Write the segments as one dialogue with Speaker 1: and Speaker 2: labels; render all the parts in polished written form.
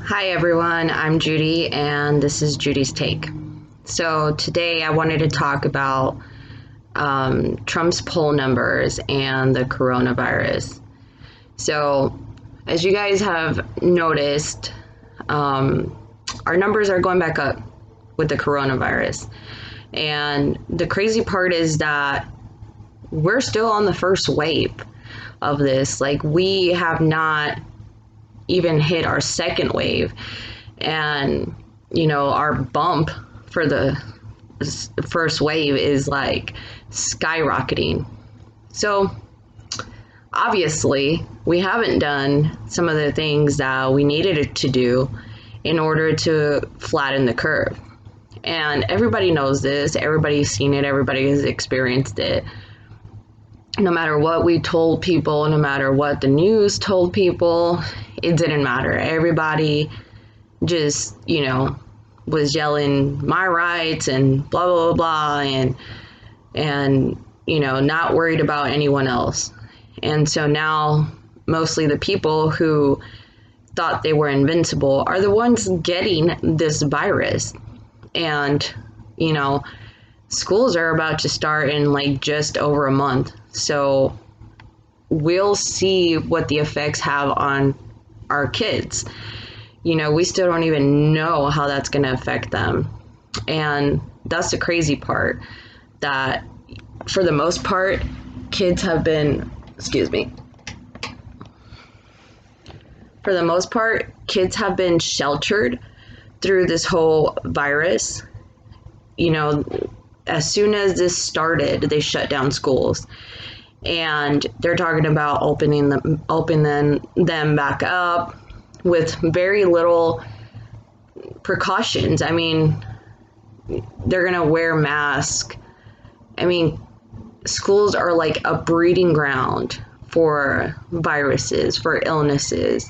Speaker 1: Hi everyone, I'm Judy and this is Judy's Take. So today I wanted to talk about Trump's poll numbers and the coronavirus. So as you guys have noticed, our numbers are going back up with the coronavirus. And the crazy part is that we're still on the first wave of this. Like, we have not even hit our second wave, and our bump for the first wave is like skyrocketing. So obviously we haven't done some of the things that we needed to do in order to flatten the curve, and everybody knows this, everybody's seen it, everybody has experienced it. No matter what we told people, no matter what the news told people, it didn't matter. Everybody just, was yelling my rights and blah, blah, blah, and not worried about anyone else. And so now mostly the people who thought they were invincible are the ones getting this virus. And, schools are about to start in like just over a month. So we'll see what the effects have on our kids. We still don't even know how that's going to affect them. And that's the crazy part, that for the most part, kids have been, for the most part, kids have been sheltered through this whole virus. As soon as this started, they shut down schools, and they're talking about opening them back up with very little precautions. I mean, they're gonna wear masks. I mean, schools are like a breeding ground for viruses, for illnesses.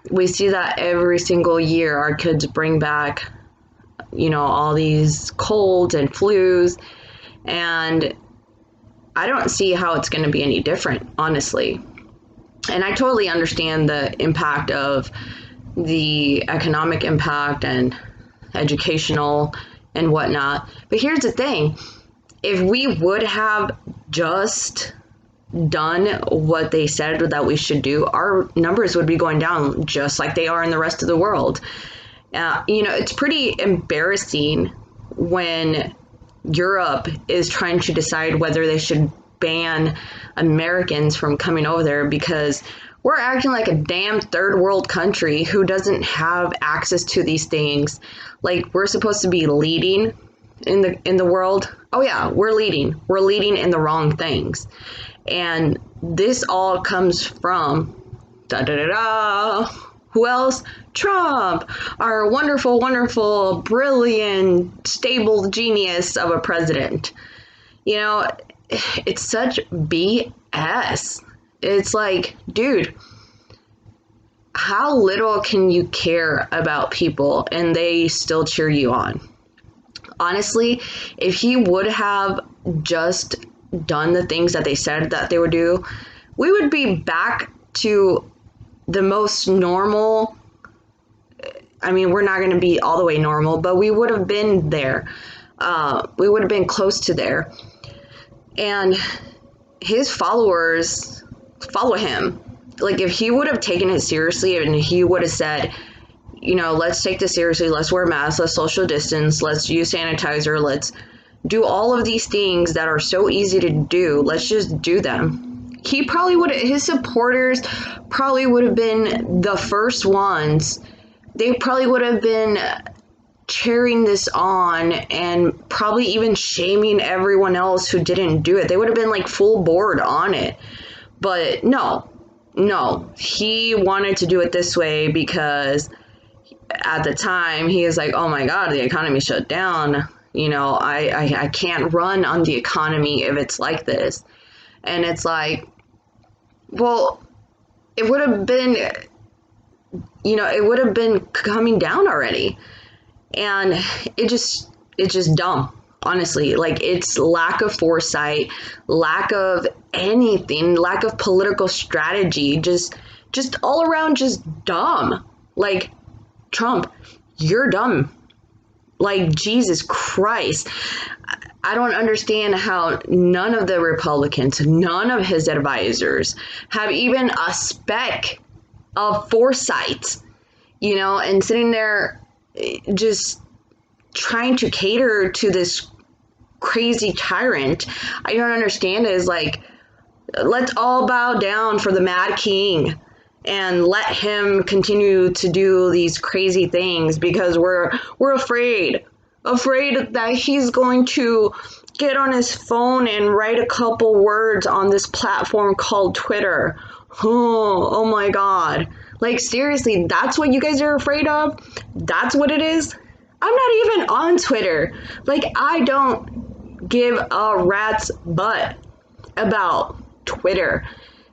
Speaker 1: We see that every single year. Our kids bring back all these colds and flus, and I don't see how it's going to be any different, honestly. And I totally understand the impact of the economic impact and educational and whatnot. But here's the thing. If we would have just done what they said that we should do, our numbers would be going down just like they are in the rest of the world. It's pretty embarrassing when Europe is trying to decide whether they should ban Americans from coming over there, because we're acting like a damn third world country who doesn't have access to these things. Like, we're supposed to be leading in the world. Oh yeah, we're leading in the wrong things. And this all comes from who else? Trump, our wonderful, wonderful, brilliant, stable genius of a president. It's such BS. It's like, dude, how little can you care about people and they still cheer you on? Honestly, if he would have just done the things that they said that they would do, we would be back to the most normal. I mean, we're not going to be all the way normal, but we would have been there. We would have been close to there. And his followers follow him. Like, if he would have taken it seriously and he would have said, let's take this seriously, let's wear masks, let's social distance, let's use sanitizer, let's do all of these things that are so easy to do, let's just do them. He probably would have, his supporters probably would have been the first ones. They probably would have been cheering this on and probably even shaming everyone else who didn't do it. They would have been like full board on it. But no, he wanted to do it this way because at the time he was like, oh my God, the economy shut down. I can't run on the economy if it's like this. And it's like, well, it would have been, it would have been coming down already. And it's just dumb, honestly. Like, it's lack of foresight, lack of anything, lack of political strategy, just all around just dumb. Like, Trump, you're dumb. Like, Jesus Christ. I don't understand how none of the Republicans, none of his advisors have even a speck of foresight, and sitting there just trying to cater to this crazy tyrant. I don't understand it. Is like, let's all bow down for the Mad King and let him continue to do these crazy things because we're afraid that he's going to get on his phone and write a couple words on this platform called Twitter. Oh my God. Like, seriously, that's what you guys are afraid of? That's what it is? I'm not even on Twitter. Like, I don't give a rat's butt about Twitter.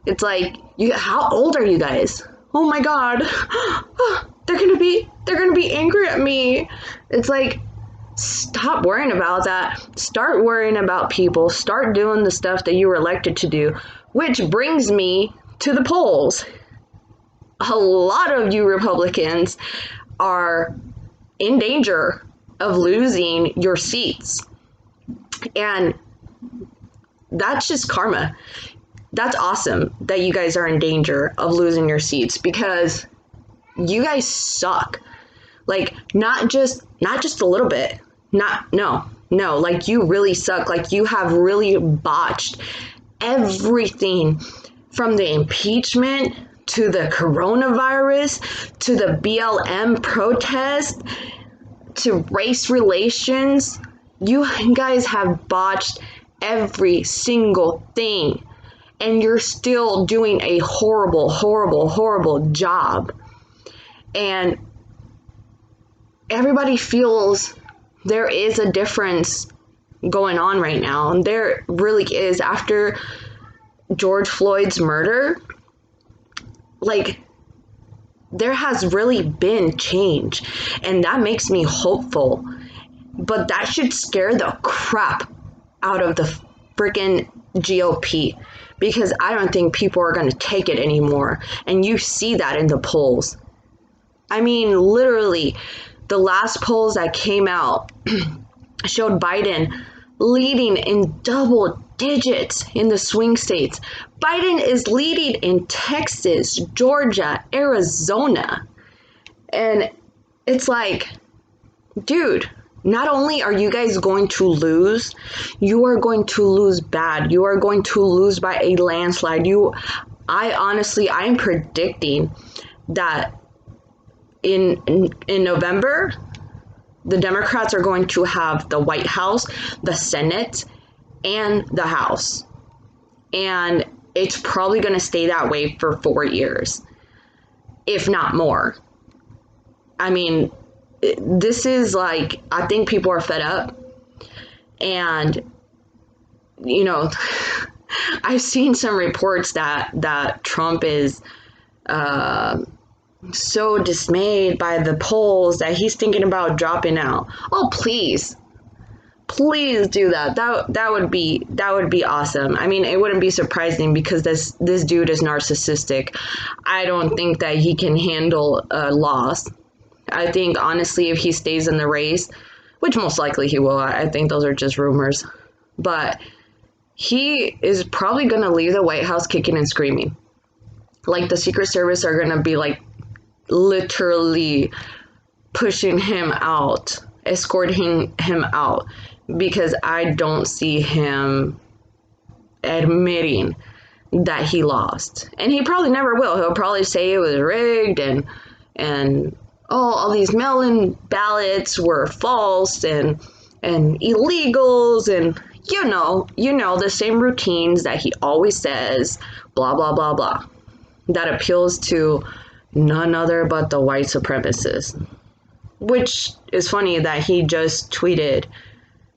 Speaker 1: It's like, how old are you guys? Oh my God. They're gonna be angry at me. It's like, stop worrying about that. Start worrying about people. Start doing the stuff that you were elected to do. Which brings me to the polls. A lot of you Republicans are in danger of losing your seats. And that's just karma. That's awesome that you guys are in danger of losing your seats because you guys suck. Like, not just a little bit. No, like, you really suck. Like, you have really botched everything from the impeachment to the coronavirus to the BLM protest to race relations. You guys have botched every single thing, and you're still doing a horrible job. And everybody feels there is a difference going on right now, and there really is. After George Floyd's murder, like, there has really been change, and that makes me hopeful. But that should scare the crap out of the freaking GOP, because I don't think people are going to take it anymore. And you see that in the polls. I mean, literally, the last polls that came out showed Biden leading in double digits in the swing states. Biden is leading in Texas, Georgia, Arizona. And it's like, dude, not only are you guys going to lose, you are going to lose bad. You are going to lose by a landslide. I'm predicting that in November, the Democrats are going to have the White House, the Senate, and the House. And it's probably going to stay that way for 4 years, if not more. I mean, this is like, I think people are fed up. And, I've seen some reports that Trump is so dismayed by the polls that he's thinking about dropping out. Oh, please do that. That would be awesome. I mean, it wouldn't be surprising because this dude is narcissistic. I don't think that he can handle a loss. I think, honestly, if he stays in the race, which most likely he will, I think those are just rumors, but he is probably going to leave the White House kicking and screaming. Like, the Secret Service are going to be like literally pushing him out, escorting him out, because I don't see him admitting that he lost. And he probably never will. He'll probably say it was rigged and all these mail-in ballots were false and illegals, and you know the same routines that he always says, blah blah blah blah, that appeals to none other but the white supremacists. Which is funny that he just tweeted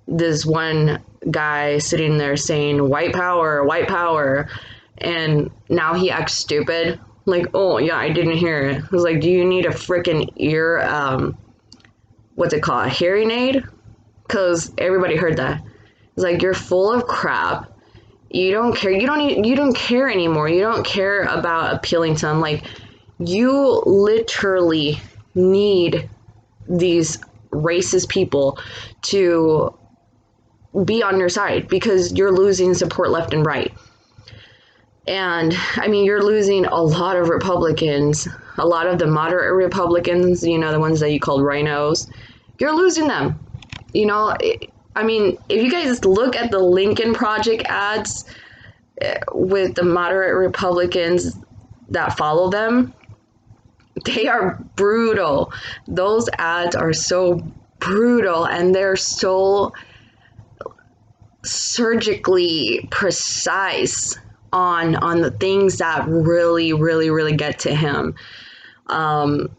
Speaker 1: this one guy sitting there saying white power, and now he acts stupid. Like, oh yeah, I didn't hear it. I was like, do you need a freaking ear, what's it called, a hearing aid? Because everybody heard that. It's like, you're full of crap. You don't care. You don't care anymore. You don't care about appealing to them. Like, you literally need these racist people to be on your side, because you're losing support left and right. And I mean, you're losing a lot of Republicans, a lot of the moderate Republicans, the ones that you called rhinos. You're losing them. I mean, if you guys look at the Lincoln Project ads with the moderate Republicans that follow them, they are brutal. Those ads are so brutal, and they're so surgically precise on the things that really, really, really get to him. And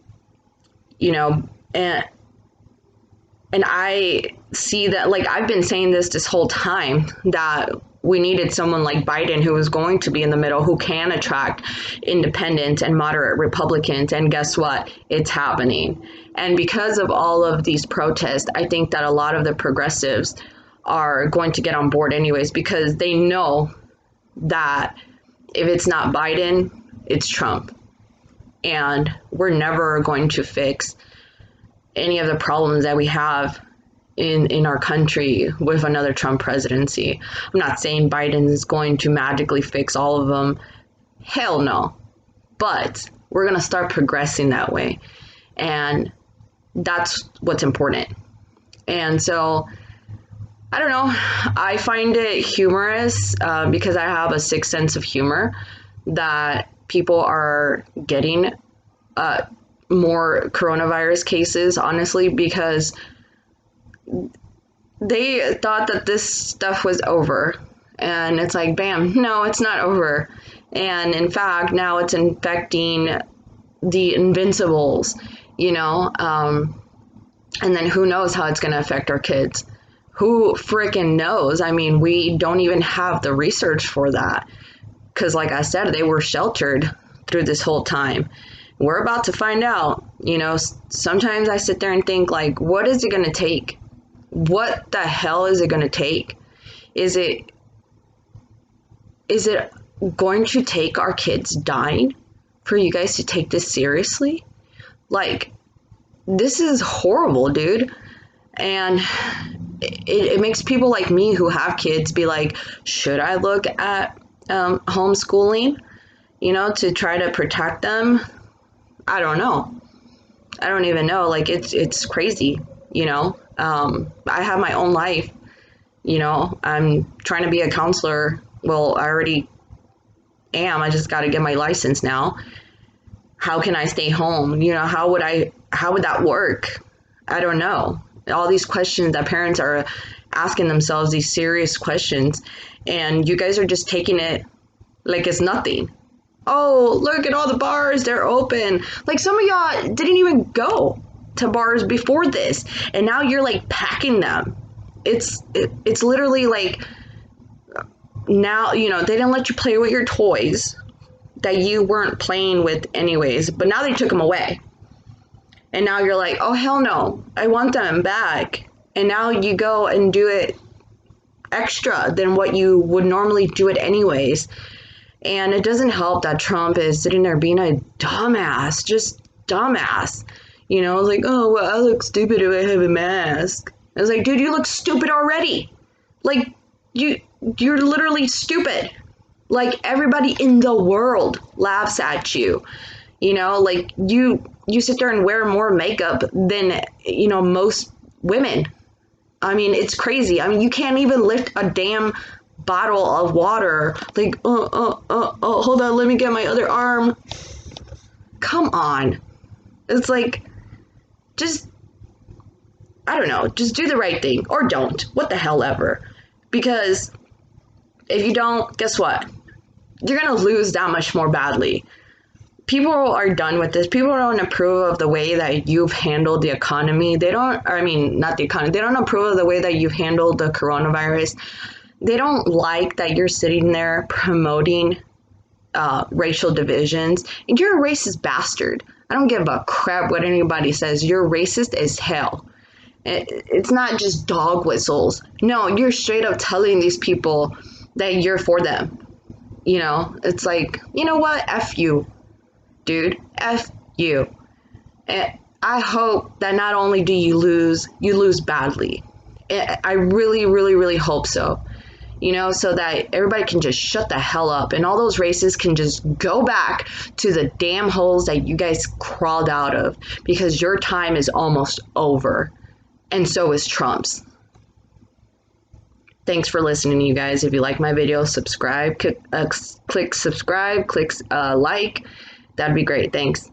Speaker 1: I see that, like, I've been saying this whole time, that we needed someone like Biden who is going to be in the middle, who can attract independent and moderate Republicans. And guess what? It's happening. And because of all of these protests, I think that a lot of the progressives are going to get on board anyways, because they know that if it's not Biden, it's Trump. And we're never going to fix any of the problems that we have in our country with another Trump presidency. I'm not saying Biden is going to magically fix all of them. Hell no. But we're going to start progressing that way. And that's what's important. And so, I don't know. I find it humorous because I have a sixth sense of humor, that people are getting more coronavirus cases, honestly, because they thought that this stuff was over. And it's like, bam, no, it's not over. And in fact, now it's infecting the invincibles, and then who knows how it's going to affect our kids. Who freaking knows? I mean, we don't even have the research for that. Because like I said, they were sheltered through this whole time. We're about to find out. Sometimes I sit there and think, like, what is it going to take? What the hell is it going to take? Is it going to take our kids dying for you guys to take this seriously? Like, this is horrible, dude. And it makes people like me who have kids be like, should I look at homeschooling, to try to protect them? I don't know. I don't even know. Like, it's crazy, I have my own life, I'm trying to be a counselor. Well, I already am. I just got to get my license now. How can I stay home? How would that work? I don't know. All these questions that parents are asking themselves, these serious questions, and you guys are just taking it like it's nothing. Oh, look at all the bars, they're open. Like, some of y'all didn't even go to bars before this, and now you're like packing them. It's literally like, now, they didn't let you play with your toys that you weren't playing with anyways, but now they took them away. And now you're like, oh, hell no, I want them back. And now you go and do it extra than what you would normally do it anyways. And it doesn't help that Trump is sitting there being a dumbass, just dumbass. Like, oh, well, I look stupid if I have a mask. I was like, dude, you look stupid already. Like, you're literally stupid. Like, everybody in the world laughs at you. Like, you sit there and wear more makeup than, most women. I mean, it's crazy. I mean, you can't even lift a damn bottle of water. Like, hold on, let me get my other arm. Come on. It's like, I don't know, just do the right thing, or don't. What the hell ever. Because if you don't, guess what? You're going to lose that much more badly. People are done with this. People don't approve of the way that you've handled the economy. Not the economy. They don't approve of the way that you've handled the coronavirus. They don't like that you're sitting there promoting racial divisions. And you're a racist bastard. I don't give a crap what anybody says. You're racist as hell. It's not just dog whistles. No, you're straight up telling these people that you're for them. It's like, you know what? F you. Dude, F you. I hope that not only do you lose badly. I really, really, really hope so. So that everybody can just shut the hell up and all those races can just go back to the damn holes that you guys crawled out of, because your time is almost over. And so is Trump's. Thanks for listening, you guys. If you like my video, subscribe, click subscribe, click like. That'd be great. Thanks.